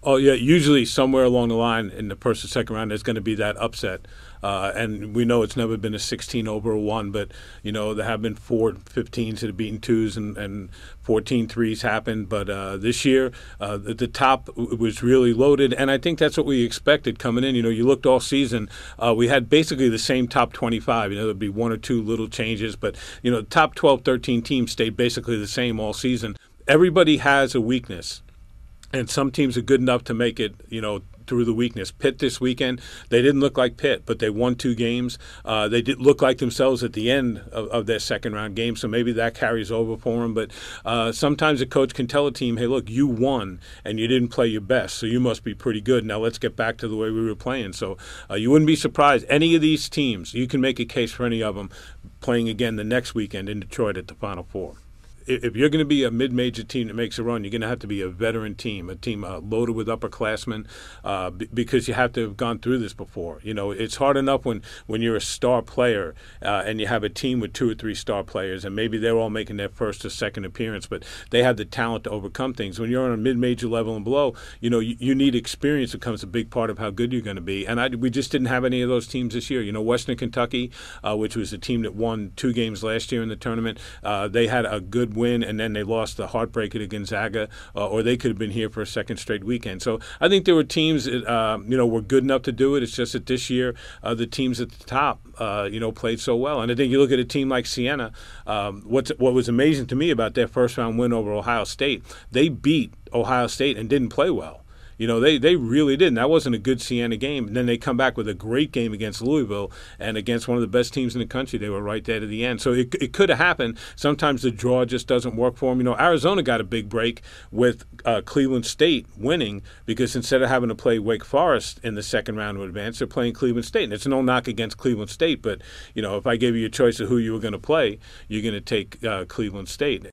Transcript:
Oh, yeah, usually somewhere along the line in the first or second round there's going to be that upset. And we know it's never been a 16 over a 1, but, there have been 4 15s that have beaten 2s and 14 3s happened. But this year, the top was really loaded, and I think that's what we expected coming in. You looked all season, we had basically the same top 25. There'd be 1 or 2 little changes, but, the top 12, 13 teams stayed basically the same all season. Everybody has a weakness. And some teams are good enough to make it, through the weakness. Pitt this weekend, they didn't look like Pitt, but they won 2 games. They did look like themselves at the end of their second-round game, so maybe that carries over for them. But sometimes a coach can tell a team, hey, look, you won, and you didn't play your best, so you must be pretty good. Now let's get back to the way we were playing. So you wouldn't be surprised. Any of these teams, you can make a case for any of them playing again the next weekend in Detroit at the Final Four. If you're going to be a mid-major team that makes a run, you're going to have to be a veteran team, a team loaded with upperclassmen, because you have to have gone through this before. It's hard enough when you're a star player and you have a team with 2 or 3 star players, and maybe they're all making their first or second appearance, but they have the talent to overcome things. When you're on a mid-major level and below, you need experience. It becomes a big part of how good you're going to be. And we just didn't have any of those teams this year. Western Kentucky, which was the team that won 2 games last year in the tournament, they had a good win, and then they lost the heartbreaker to Gonzaga, or they could have been here for a second straight weekend. So I think there were teams that were good enough to do it. It's just that this year the teams at the top played so well. And I think you look at a team like Siena. What was amazing to me about their first round win over Ohio State, they beat Ohio State and didn't play well. They really did. And that wasn't a good Siena game. And then they come back with a great game against Louisville and against one of the best teams in the country. They were right there to the end. So it could have happened. Sometimes the draw just doesn't work for them. Arizona got a big break with Cleveland State winning, because instead of having to play Wake Forest in the second round of advance, they're playing Cleveland State. And it's no knock against Cleveland State, but if I gave you a choice of who you were going to play, you're going to take Cleveland State.